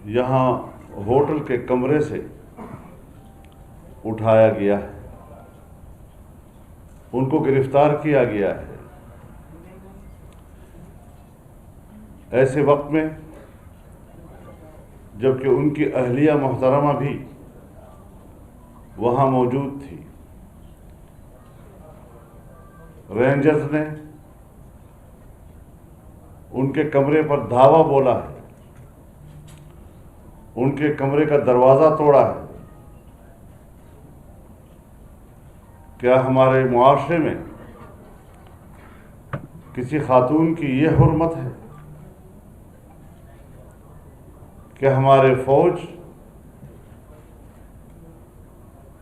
یہاں ہوٹل کے کمرے سے اٹھایا گیا ہے، ان کو گرفتار کیا گیا ہے۔ ایسے وقت میں جبکہ ان کی اہلیہ محترمہ بھی وہاں موجود تھی، رینجرز نے ان کے کمرے پر دھاوا بولا ہے، ان کے کمرے کا دروازہ توڑا ہے۔ کیا ہمارے معاشرے میں کسی خاتون کی یہ حرمت ہے کہ ہمارے فوج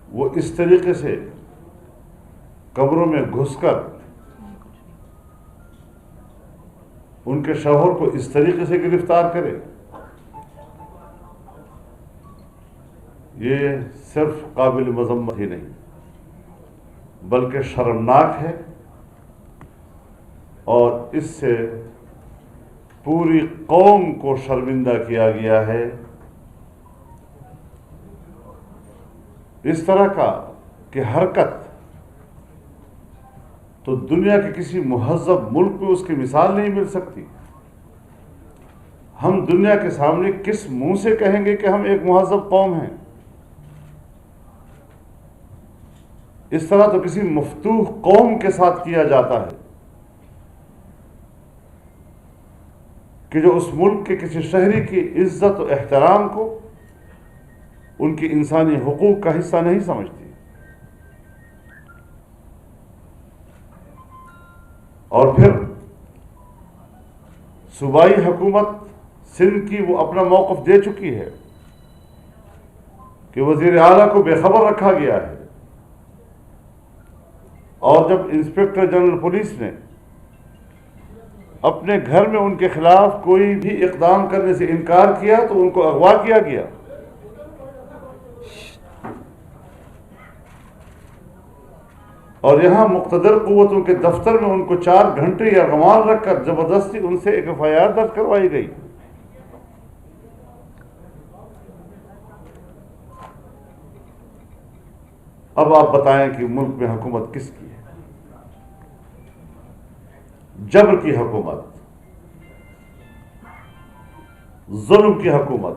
وہ اس طریقے سے کمروں میں گھس کر ان کے شوہر کو اس طریقے سے گرفتار کرے؟ یہ صرف قابل مذمت ہی نہیں بلکہ شرمناک ہے، اور اس سے پوری قوم کو شرمندہ کیا گیا ہے۔ اس طرح کا کہ حرکت تو دنیا کے کسی مہذب ملک میں اس کی مثال نہیں مل سکتی۔ ہم دنیا کے سامنے کس منہ سے کہیں گے کہ ہم ایک مہذب قوم ہیں؟ اس طرح تو کسی مفتوح قوم کے ساتھ کیا جاتا ہے کہ جو اس ملک کے کسی شہری کی عزت و احترام کو ان کی انسانی حقوق کا حصہ نہیں سمجھتی۔ اور پھر صوبائی حکومت سندھ کی وہ اپنا موقف دے چکی ہے کہ وزیر اعلیٰ کو بے خبر رکھا گیا ہے، اور جب انسپکٹر جنرل پولیس نے اپنے گھر میں ان کے خلاف کوئی بھی اقدام کرنے سے انکار کیا تو ان کو اغوا کیا گیا۔ اور یہاں مقتدر قوتوں کے دفتر میں ان کو 4 گھنٹے یا رمال رکھ کر زبردستی ان سے ایک FIR درج کروائی گئی۔ اب آپ بتائیں کہ ملک میں حکومت کس کی ہے؟ جبر کی حکومت، ظلم کی حکومت،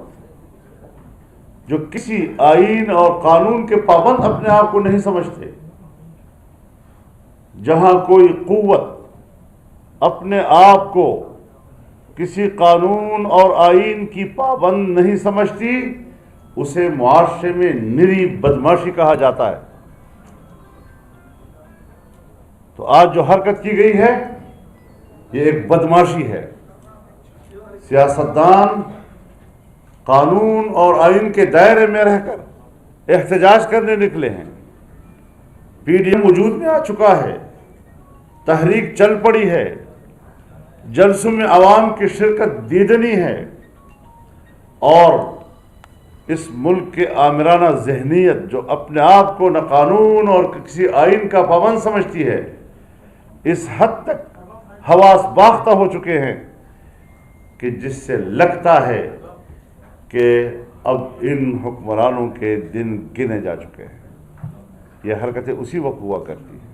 جو کسی آئین اور قانون کے پابند اپنے آپ کو نہیں سمجھتے، جہاں کوئی قوت اپنے آپ کو کسی قانون اور آئین کی پابند نہیں سمجھتی، اسے معاشرے میں نری بدماشی کہا جاتا ہے۔ تو آج جو حرکت کی گئی ہے یہ ایک بدماشی ہے۔ سیاستدان قانون اور آئین کے دائرے میں رہ کر احتجاج کرنے نکلے ہیں، PDM وجود میں آ چکا ہے، تحریک چل پڑی ہے، جلسوں میں عوام کی شرکت دیدنی ہے، اور اس ملک کے آمرانہ ذہنیت جو اپنے آپ کو نہ قانون اور کسی آئین کا پابند سمجھتی ہے، اس حد تک حواس باختہ ہو چکے ہیں کہ جس سے لگتا ہے کہ اب ان حکمرانوں کے دن گنے جا چکے ہیں۔ یہ حرکتیں اسی وقت ہوا کرتی ہیں،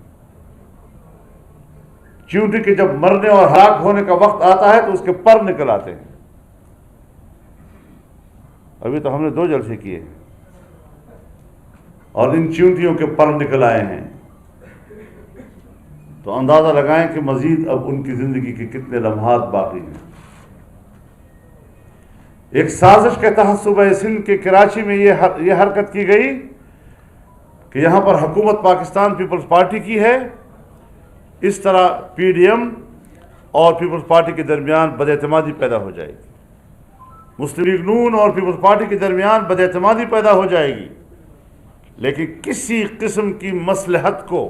چونٹی کہ جب مرنے اور ہلاک ہونے کا وقت آتا ہے تو اس کے پر نکل آتے ہیں۔ ابھی تو ہم نے 2 جلسے کیے اور ان چونٹیوں کے پر نکل آئے ہیں، تو اندازہ لگائیں کہ مزید اب ان کی زندگی کے کتنے لمحات باقی ہیں۔ ایک سازش کے تحت صوبہ سندھ کے کراچی میں یہ حرکت کی گئی کہ یہاں پر حکومت پاکستان پیپلز پارٹی کی ہے، اس طرح PDM اور پیپلز پارٹی کے درمیان بداعتمادی پیدا ہو جائے گی، مسلم لیگ نون اور پیپلز پارٹی کے درمیان بداعتمادی پیدا ہو جائے گی، لیکن کسی قسم کی مصلحت کو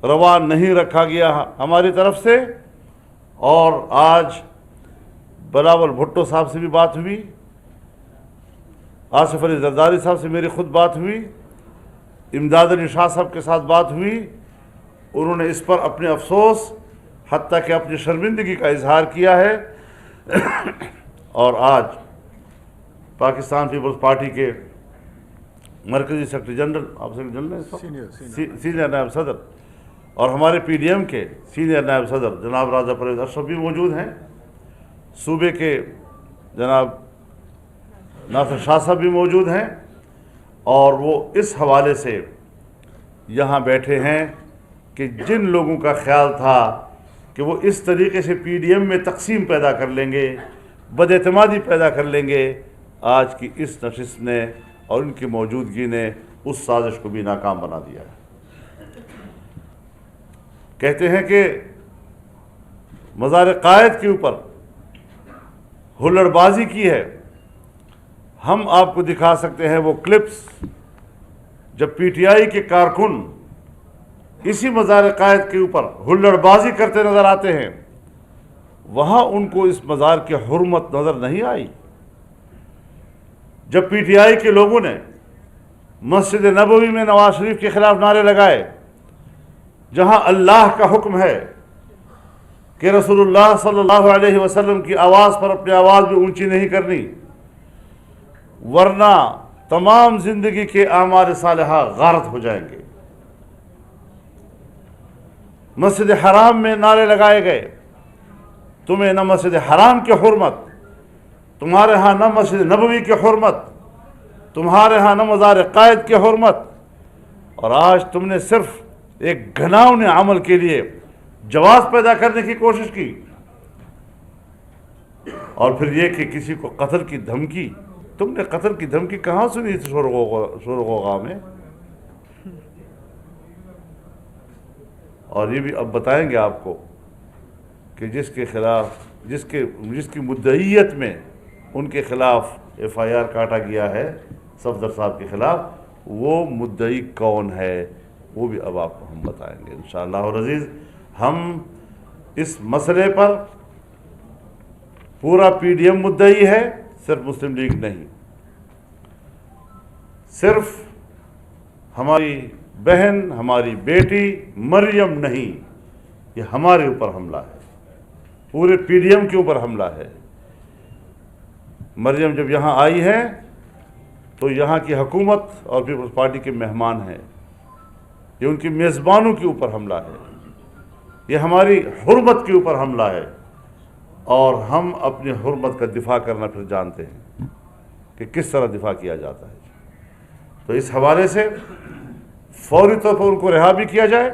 روا نہیں رکھا گیا ہماری طرف سے۔ اور آج بلاول بھٹو صاحب سے بھی بات ہوئی، آصف علی زرداری صاحب سے میری خود بات ہوئی، امداد علی شاہ صاحب کے ساتھ بات ہوئی، انہوں نے اس پر اپنے افسوس حتیٰ کہ اپنی شرمندگی کا اظہار کیا ہے، اور آج پاکستان پیپلز پارٹی کے مرکزی سیکرٹری جنرل، آپ سیکرٹری جنرل سینئر نائب صدر، اور ہمارے پی ڈی ایم کے سینئر نائب صدر جناب راجہ پرویز اشرف بھی موجود ہیں، صوبے کے جناب ناصر شاہ صاحب بھی موجود ہیں، اور وہ اس حوالے سے یہاں بیٹھے ہیں کہ جن لوگوں کا خیال تھا کہ وہ اس طریقے سے پی ڈی ایم میں تقسیم پیدا کر لیں گے، بد اعتمادی پیدا کر لیں گے، آج کی اس نشست نے اور ان کی موجودگی نے اس سازش کو بھی ناکام بنا دیا ہے۔ کہتے ہیں کہ مزار قائد کے اوپر ہلڑ بازی کی ہے، ہم آپ کو دکھا سکتے ہیں وہ کلپس جب پی ٹی آئی کے کارکن اسی مزار قائد کے اوپر ہلڑ بازی کرتے نظر آتے ہیں، وہاں ان کو اس مزار کی حرمت نظر نہیں آئی۔ جب پی ٹی آئی کے لوگوں نے مسجد نبوی میں نواز شریف کے خلاف نعرے لگائے، جہاں اللہ کا حکم ہے کہ رسول اللہ صلی اللہ علیہ وسلم کی آواز پر اپنی آواز بھی اونچی نہیں کرنی، ورنہ تمام زندگی کے اعمال صالحہ غارت ہو جائیں گے۔ مسجد حرام میں نعرے لگائے گئے، تمہیں نہ مسجد حرام کی حرمت، تمہارے ہاں نہ مسجد نبوی کی حرمت، تمہارے ہاں نہ مزار قائد کی حرمت، اور آج تم نے صرف ایک گھناؤنے عمل کے لیے جواز پیدا کرنے کی کوشش کی، اور پھر یہ کہ کسی کو قتل کی دھمکی، تم نے قتل کی دھمکی کہاں سنی تھی شور و غوغا میں؟ اور یہ بھی اب بتائیں گے آپ کو کہ جس کے خلاف جس کی مدعیت میں ان کے خلاف ایف آئی آر کاٹا گیا ہے صفدر صاحب کے خلاف، وہ مدعی کون ہے، وہ بھی اب آپ کو ہم بتائیں گے انشاءاللہ العزیز۔ ہم اس مسئلے پر پورا پی ڈی ایم مدعی ہے، صرف مسلم لیگ نہیں، صرف ہماری بہن، ہماری بیٹی مریم نہیں، یہ ہمارے اوپر حملہ ہے، پورے پی ڈی ایم کے اوپر حملہ ہے۔ مریم جب یہاں آئی ہے تو یہاں کی حکومت اور پیپلز پارٹی کے مہمان ہیں، یہ ان کی میزبانوں کے اوپر حملہ ہے، یہ ہماری حرمت کے اوپر حملہ ہے، اور ہم اپنی حرمت کا دفاع کرنا پھر جانتے ہیں کہ کس طرح دفاع کیا جاتا ہے۔ تو اس حوالے سے فوری طور پر ان کو رہا بھی کیا جائے،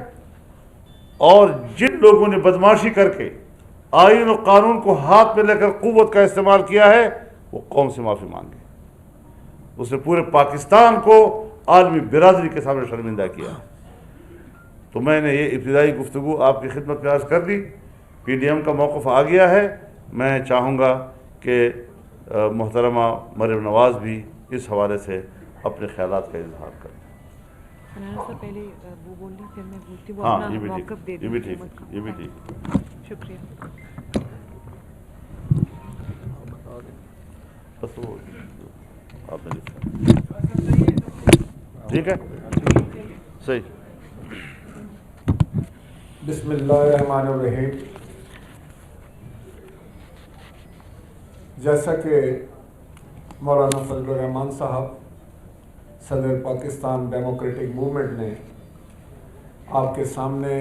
اور جن لوگوں نے بدماشی کر کے آئین و قانون کو ہاتھ میں لے کر قوت کا استعمال کیا ہے، وہ قوم سے معافی مانگے۔ اس نے پورے پاکستان کو عالمی برادری کے سامنے شرمندہ کیا۔ تو میں نے یہ ابتدائی گفتگو آپ کی خدمت میں عرض کر دی، پی ڈی ایم کا موقف آ گیا ہے۔ میں چاہوں گا کہ محترمہ مریم نواز بھی اس حوالے سے اپنے خیالات کا اظہار کریں۔ پہلے وہ بول لی پھر میں بولتی ہوں، ہاں، یہ بھی ٹھیک، یہ بھی ٹھیک، یہ بھی ٹھیک۔ شکریہ۔ بس وہ آپ نے ٹھیک ہے، صحیح۔ بسم اللہ الرحمن الرحیم۔ جیسا کہ مولانا فضل الرحمان صاحب صدر پاکستان ڈیموکریٹک موومنٹ نے آپ کے سامنے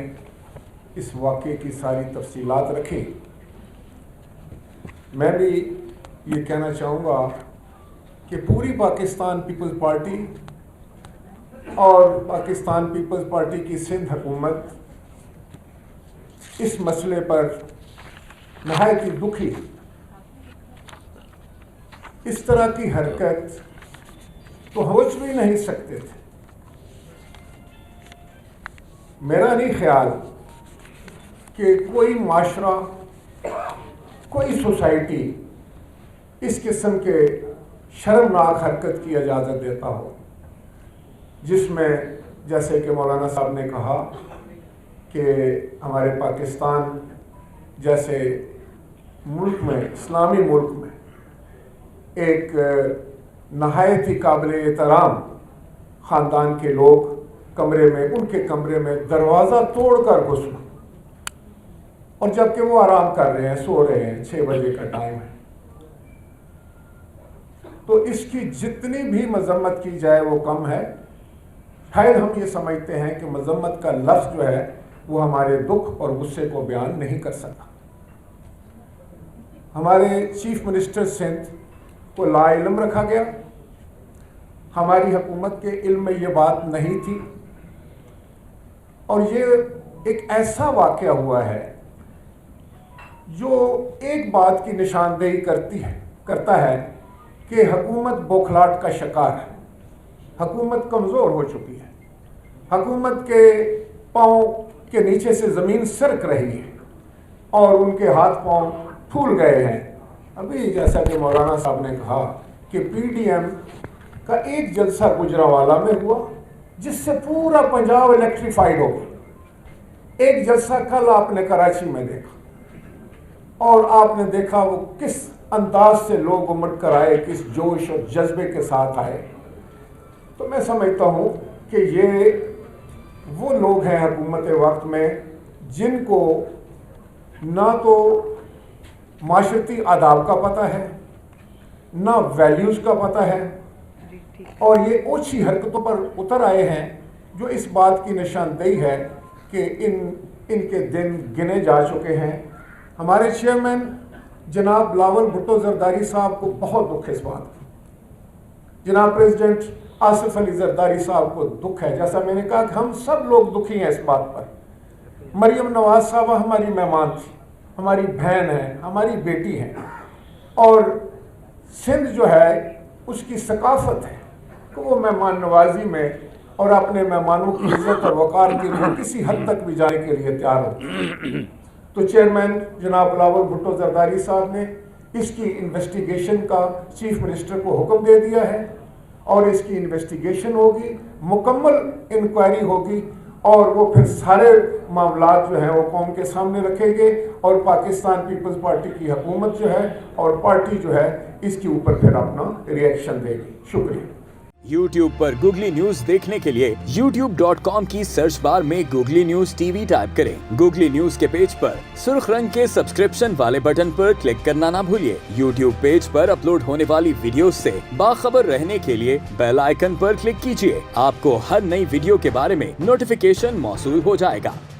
اس واقعے کی ساری تفصیلات رکھی، میں بھی یہ کہنا چاہوں گا کہ پوری پاکستان پیپلز پارٹی اور پاکستان پیپلز پارٹی کی سندھ حکومت اس مسئلے پر نہایت ہی دکھی۔ اس طرح کی حرکت تو ہوش بھی نہیں سکتے تھے۔ میرا نہیں خیال کہ کوئی معاشرہ، کوئی سوسائٹی اس قسم کے شرمناک حرکت کی اجازت دیتا ہو، جس میں جیسے کہ مولانا صاحب نے کہا کہ ہمارے پاکستان جیسے ملک میں، اسلامی ملک میں، ایک نہایت ہی قابل احترام خاندان کے لوگ کمرے میں، ان کے کمرے میں دروازہ توڑ کر گھسنا، اور جبکہ وہ آرام کر رہے ہیں، سو رہے ہیں، 6 بجے کا ٹائم ہے۔ تو اس کی جتنی بھی مذمت کی جائے وہ کم ہے. شاید ہم یہ سمجھتے ہیں کہ مذمت کا لفظ جو ہے وہ ہمارے دکھ اور غصے کو بیان نہیں کر سکا. ہمارے چیف منسٹر سندھ کو لا علم رکھا گیا. ہماری حکومت کے علم میں یہ بات نہیں تھی، اور یہ ایک ایسا واقعہ ہوا ہے جو ایک بات کی نشاندہی کرتا ہے کہ حکومت بوکھلاٹ کا شکار ہے. حکومت کمزور ہو چکی ہے. حکومت کے پاؤں کے نیچے سے زمین سرک رہی ہے اور ان کے ہاتھ پاؤں پھول گئے ہیں. ابھی جیسا کہ مولانا صاحب نے کہا کہ پی ڈی ایم کا ایک جلسہ گجرانوالہ میں ہوا جس سے پورا پنجاب الیکٹریفائڈ ہو گیا. ایک جلسہ کل آپ نے کراچی میں دیکھا اور آپ نے دیکھا وہ کس انداز سے لوگ امٹ کر آئے، کس جوش اور جذبے کے ساتھ آئے. تو میں سمجھتا ہوں کہ یہ وہ لوگ ہیں حکومت وقت میں جن کو نہ تو معاشرتی آداب کا پتہ ہے، نہ ویلیوز کا پتہ ہے، اور یہ اوچھی حرکتوں پر اتر آئے ہیں جو اس بات کی نشاندہی ہے کہ ان کے دن گنے جا چکے ہیں. ہمارے چیئرمین جناب بلاول بھٹو زرداری صاحب کو بہت دکھ ہے اس بات کا. جناب پریزیڈنٹ آصف علی زرداری صاحب کو دکھ ہے. جیسا میں نے کہا کہ ہم سب لوگ دکھی ہیں اس بات پر. مریم نواز صاحبہ ہماری مہمان تھی، ہماری بہن ہے، ہماری بیٹی ہے، اور سندھ جو ہے اس کی ثقافت ہے کہ وہ مہمان نوازی میں اور اپنے مہمانوں کی عزت اور وقار کے لیے کسی حد تک بھی جانے کے لیے تیار ہوتی. تو چیئرمین جناب بلاول بھٹو زرداری صاحب نے اس کی انویسٹیگیشن کا چیف منسٹر کو حکم دے دیا ہے، اور اس کی انویسٹیگیشن ہوگی، مکمل انکوائری ہوگی، اور وہ پھر سارے معاملات جو ہیں وہ قوم کے سامنے رکھیں گے، اور پاکستان پیپلز پارٹی کی حکومت جو ہے اور پارٹی جو ہے اس کے اوپر پھر اپنا ریئیکشن دے گی. شکریہ. YouTube پر گوگلی نیوز دیکھنے کے لیے youtube.com کی سرچ بار میں googly news T V type کریں. گوگلی نیوز کے پیج پر سرخ رنگ کے سبسکرپشن والے بٹن پر کلک کرنا نہ بھولیے. YouTube پیج پر اپلوڈ ہونے والی ویڈیوز سے باخبر رہنے کے لیے بیل آئیکن پر کلک کیجیے. آپ کو ہر نئی ویڈیو کے بارے میں نوٹیفیکیشن موصول ہو جائے گا.